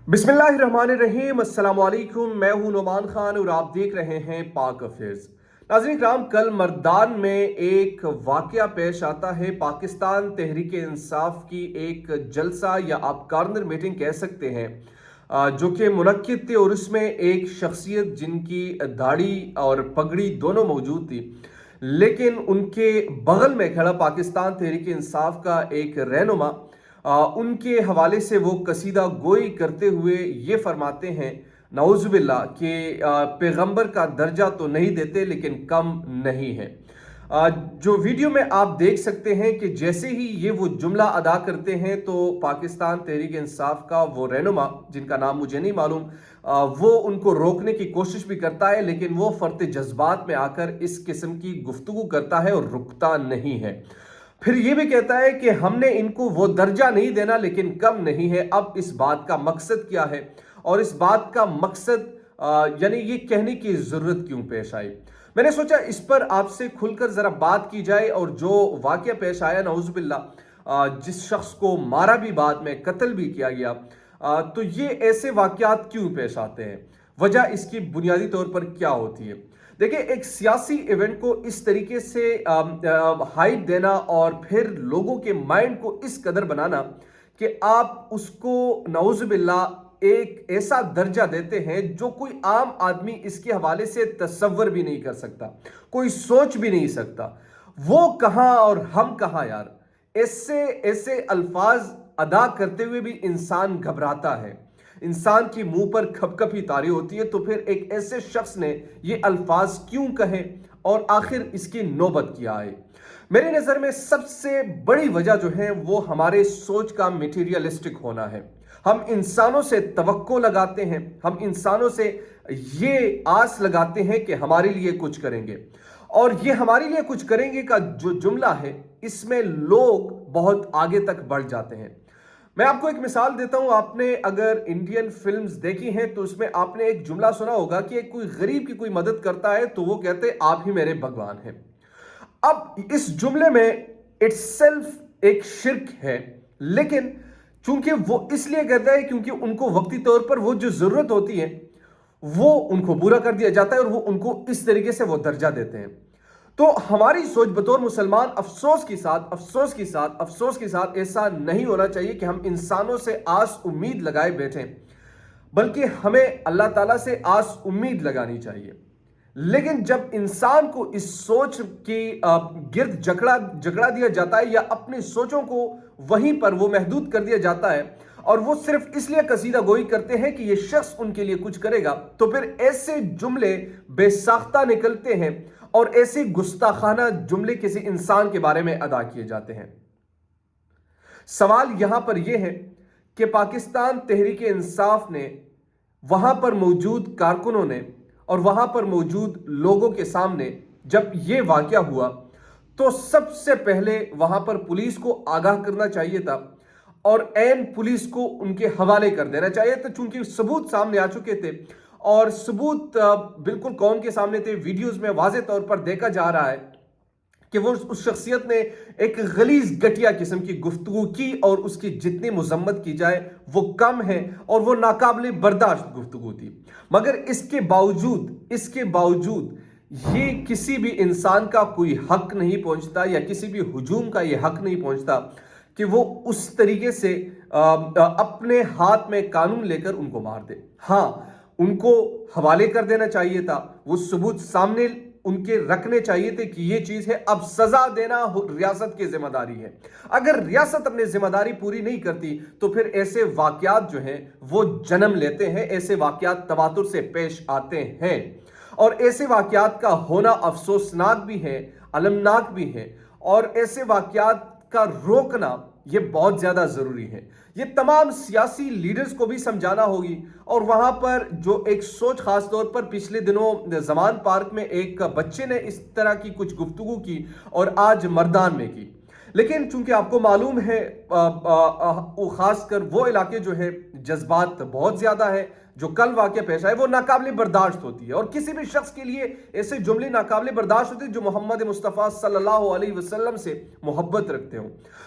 बिस्मिल्लाहिर्रहमानिर्रहीम, अस्सलाम वालेकुम। मैं हूं नुमान खान और आप देख रहे हैं पाक अफेयर्स। नाज़रीन कराम, कल मर्दान में एक वाक़या पेश आता है। पाकिस्तान तहरीक इंसाफ की एक जलसा या आप कॉर्नर मीटिंग कह सकते हैं, जो कि मुनक्किद थी और उसमें एक शख्सियत जिनकी दाढ़ी और पगड़ी दोनों मौजूद थी, लेकिन उनके बगल में खड़ा पाकिस्तान तहरीक इंसाफ का एक रहनुमा, उनके हवाले से वो कसीदा गोई करते हुए ये फरमाते हैं नाउज़ुबिल्लाह कि पैगंबर का दर्जा तो नहीं देते लेकिन कम नहीं है। जो वीडियो में आप देख सकते हैं कि जैसे ही ये वो जुमला अदा करते हैं तो पाकिस्तान तहरीक इंसाफ का वो रहनुमा, जिनका नाम मुझे नहीं मालूम, वो उनको रोकने की कोशिश भी करता है, लेकिन वो फर्त जज्बात में आकर इस किस्म की गुफ्तगू करता है और रुकता नहीं है। फिर ये भी कहता है कि हमने इनको वो दर्जा नहीं देना लेकिन कम नहीं है। अब इस बात का मकसद क्या है और इस बात का मकसद यानी ये कहने की ज़रूरत क्यों पेश आई? मैंने सोचा इस पर आपसे खुलकर ज़रा बात की जाए। और जो वाक़या पेश आया नाउज़ुबिल्लाह, जिस शख्स को मारा भी, बाद में कत्ल भी किया गया, तो ये ऐसे वाक़यात क्यों पेश आते हैं? वजह इसकी बुनियादी तौर पर क्या होती है? देखिए, एक सियासी इवेंट को इस तरीके से हाइप देना और फिर लोगों के माइंड को इस कदर बनाना कि आप उसको नाउज़ुबिल्लाह एक ऐसा दर्जा देते हैं जो कोई आम आदमी इसके हवाले से तसव्वुर भी नहीं कर सकता, कोई सोच भी नहीं सकता। वो कहाँ और हम कहाँ यार। ऐसे ऐसे अल्फाज अदा करते हुए भी इंसान घबराता है, इंसान की मुंह पर खपखपी तारी होती है। तो फिर एक ऐसे शख्स ने ये अल्फाज क्यों कहे और आखिर इसकी नौबत क्या आए? मेरी नज़र में सबसे बड़ी वजह जो है वो हमारे सोच का मटेरियलिस्टिक होना है। हम इंसानों से तवक्को लगाते हैं, हम इंसानों से ये आस लगाते हैं कि हमारे लिए कुछ करेंगे, और ये हमारे लिए कुछ करेंगे का जो जुमला है इसमें लोग बहुत आगे तक बढ़ जाते हैं। मैं आपको एक मिसाल देता हूं। आपने अगर इंडियन फिल्म्स देखी हैं तो उसमें आपने एक जुमला सुना होगा कि कोई गरीब की कोई मदद करता है तो वो कहते हैं आप ही मेरे भगवान हैं। अब इस जुमले में इट्सेल्फ एक शिर्क है, लेकिन चूंकि वो इसलिए कहता है क्योंकि उनको वक्ती तौर पर वो जो जरूरत होती है वो उनको पूरा कर दिया जाता है और वो उनको इस तरीके से वो दर्जा देते हैं। तो हमारी सोच बतौर मुसलमान अफसोस के साथ ऐसा नहीं होना चाहिए कि हम इंसानों से आस उम्मीद लगाए बैठें, बल्कि हमें अल्लाह ताला से आस उम्मीद लगानी चाहिए। लेकिन जब इंसान को इस सोच की गिर्द जकड़ा दिया जाता है या अपनी सोचों को वहीं पर वो महदूद कर दिया जाता है और वो सिर्फ इसलिए कसीदा गोई करते हैं कि ये शख्स उनके लिए कुछ करेगा, तो फिर ऐसे जुमले बेसाख्ता निकलते हैं और ऐसे गुस्ताखाना जुमले किसी इंसान के बारे में अदा किए जाते हैं। सवाल यहां पर यह है कि पाकिस्तान तहरीक इंसाफ ने वहां पर मौजूद कारकुनों ने और वहां पर मौजूद लोगों के सामने जब यह वाकया हुआ तो सबसे पहले वहां पर पुलिस को आगाह करना चाहिए था और एन पुलिस को उनके हवाले कर देना चाहिए था, चूंकि सबूत सामने आ चुके थे और सबूत बिल्कुल कौन के सामने थे। वीडियोस में वाज़े तौर पर देखा जा रहा है कि वो उस शख्सियत ने एक गलीज घटिया किस्म की गुफ्तगू की और उसकी जितनी मजम्मत की जाए वो कम है और वो नाकाबिल बर्दाश्त गुफ्तगू थी। मगर इसके बावजूद ये किसी भी इंसान का कोई हक नहीं पहुंचता या किसी भी हुजूम का ये हक नहीं पहुंचता कि वो उस तरीके से अपने हाथ में कानून लेकर उनको मार दे। हाँ, उनको हवाले कर देना चाहिए था, वो सबूत सामने उनके रखने चाहिए थे कि ये चीज है। अब सजा देना रियासत की जिम्मेदारी है। अगर रियासत अपनी जिम्मेदारी पूरी नहीं करती तो फिर ऐसे वाकयात जो हैं वो जन्म लेते हैं, ऐसे वाकयात तवातुर से पेश आते हैं और ऐसे वाकयात का होना अफसोसनाक भी है, अलमनाक भी है, और ऐसे वाकयात का रोकना ये बहुत ज्यादा जरूरी है। ये तमाम सियासी लीडर्स को भी समझाना होगी। और वहां पर जो एक सोच, खास तौर पर पिछले दिनों जमान पार्क में एक बच्चे ने इस तरह की कुछ गुफ्तगू की और आज मर्दान में की, लेकिन चूंकि आपको मालूम है खासकर वो इलाके जो है जज्बात बहुत ज्यादा है, जो कल वाकया पेश आए वो नाकाबिल बर्दाश्त होती है और किसी भी शख्स के लिए ऐसे जुमले नाकाबिल बर्दाश्त होते हैं जो मोहम्मद मुस्तफ़ा सल्लल्लाहु अलैहि वसल्लम से मोहब्बत रखते हो।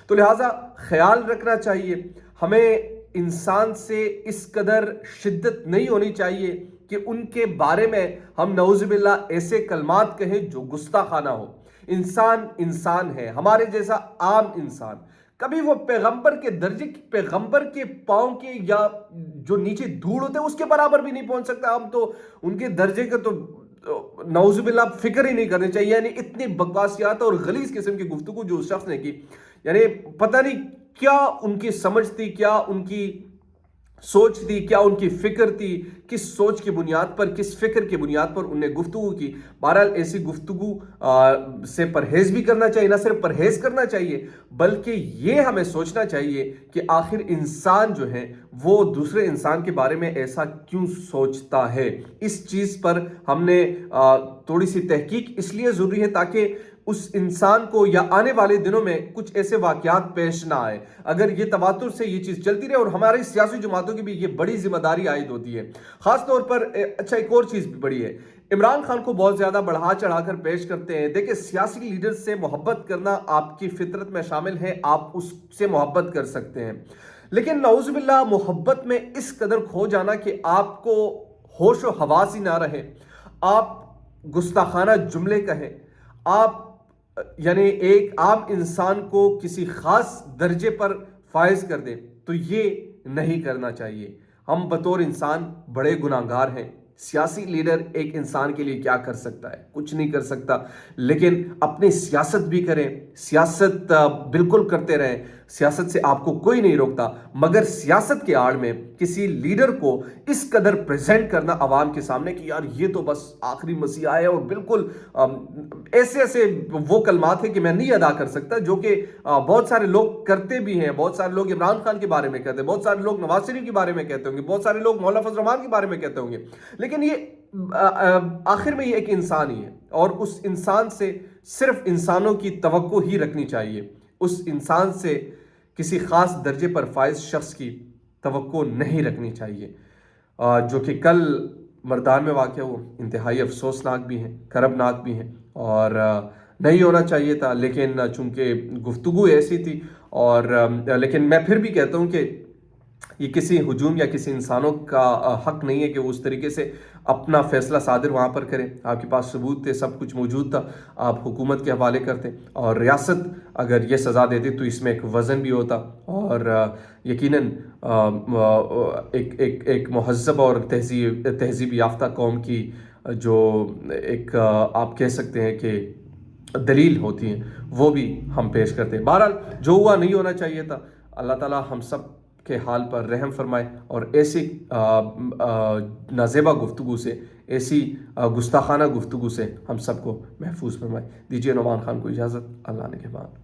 तो लिहाजा ख्याल रखना चाहिए, हमें انسان سے اس قدر شدت نہیں ہونی چاہیے کہ ان کے بارے میں ہم نعوذ باللہ ایسے کلمات کہیں جو گستاخانہ ہو۔ انسان انسان ہے، ہمارے جیسا عام انسان، کبھی وہ پیغمبر کے درجے کی، پیغمبر کے پاؤں کے یا جو نیچے دھوڑ ہوتے ہیں اس کے برابر بھی نہیں پہنچ سکتا۔ ہم تو ان کے درجے کا تو نعوذ باللہ فکر ہی نہیں کرنی چاہیے۔ یعنی اتنی بکواسیات اور غلیظ قسم کی گفتگو جو اس شخص نے کی، یعنی پتہ نہیں کیا ان کی سمجھ تھی، کیا ان کی سوچ تھی، کیا ان کی فکر تھی، کس سوچ کی بنیاد پر، کس فکر کی بنیاد پر انہوں نے گفتگو کی۔ بہرحال ایسی گفتگو سے پرہیز بھی کرنا چاہیے، نہ صرف پرہیز کرنا چاہیے بلکہ یہ ہمیں سوچنا چاہیے کہ آخر انسان جو ہے وہ دوسرے انسان کے بارے میں ایسا کیوں سوچتا ہے۔ اس چیز پر ہم نے تھوڑی سی تحقیق اس لیے ضروری ہے تاکہ اس انسان کو یا آنے والے دنوں میں کچھ ایسے واقعات پیش نہ آئے۔ اگر یہ تواتر سے یہ چیز چلتی رہے، اور ہماری سیاسی جماعتوں کی بھی یہ بڑی ذمہ داری عائد ہوتی ہے خاص طور پر۔ اچھا، ایک اور چیز بھی بڑی ہے، عمران خان کو بہت زیادہ بڑھا چڑھا کر پیش کرتے ہیں۔ دیکھیں، سیاسی لیڈر سے محبت کرنا آپ کی فطرت میں شامل ہے، آپ اس سے محبت کر سکتے ہیں، لیکن نعوذ باللہ محبت میں اس قدر کھو جانا کہ آپ کو ہوش و حواس ہی نہ رہے، آپ گستاخانہ جملے کہیں، آپ یعنی ایک عام انسان کو کسی خاص درجے پر فائز کر دیں، تو یہ نہیں کرنا چاہیے۔ ہم بطور انسان بڑے گناہگار ہیں۔ سیاسی لیڈر ایک انسان کے لیے کیا کر سکتا ہے؟ کچھ نہیں کر سکتا، لیکن اپنی سیاست بھی کریں، سیاست بالکل کرتے رہیں، سیاست سے آپ کو کوئی نہیں روکتا، مگر سیاست کے آڑ میں کسی لیڈر کو اس قدر پریزنٹ کرنا عوام کے سامنے کہ یار یہ تو بس آخری مسیحا ہے، اور بالکل ایسے ایسے وہ کلمات ہیں کہ میں نہیں ادا کر سکتا، جو کہ بہت سارے لوگ کرتے بھی ہیں۔ بہت سارے لوگ عمران خان کے بارے میں کہتے ہیں، بہت سارے لوگ نواز شریف کے بارے میں کہتے ہوں گے، بہت سارے لوگ مولانا فضل الرحمان کے بارے میں کہتے ہوں گے، لیکن یہ آخر میں یہ ایک انسان ہی ہے، اور اس انسان سے صرف انسانوں کی توقع ہی رکھنی چاہیے۔ اس انسان سے کسی خاص درجے پر فائز شخص کی توقع نہیں رکھنی چاہیے۔ جو کہ کل مردان میں واقع ہوا، انتہائی افسوسناک بھی ہیں، کربناک بھی ہیں، اور نہیں ہونا چاہیے تھا، لیکن چونکہ گفتگو ایسی تھی، اور لیکن میں پھر بھی کہتا ہوں کہ یہ کسی ہجوم یا کسی انسانوں کا حق نہیں ہے کہ وہ اس طریقے سے اپنا فیصلہ صادر وہاں پر کریں۔ آپ کے پاس ثبوت تھے، سب کچھ موجود تھا، آپ حکومت کے حوالے کرتے، اور ریاست اگر یہ سزا دیتی تو اس میں ایک وزن بھی ہوتا، اور یقیناً ایک مہذب اور تہذیب یافتہ قوم کی جو ایک آپ کہہ سکتے ہیں کہ دلیل ہوتی ہیں، وہ بھی ہم پیش کرتے ہیں۔ بہرحال جو ہوا نہیں ہونا چاہیے تھا۔ اللہ تعالیٰ ہم سب کے حال پر رحم فرمائے، اور ایسی نازیبا گفتگو سے، ایسی گستاخانہ گفتگو سے ہم سب کو محفوظ فرمائے۔ دیجیے نعمان خان کو اجازت، اللہ نے کے بعد۔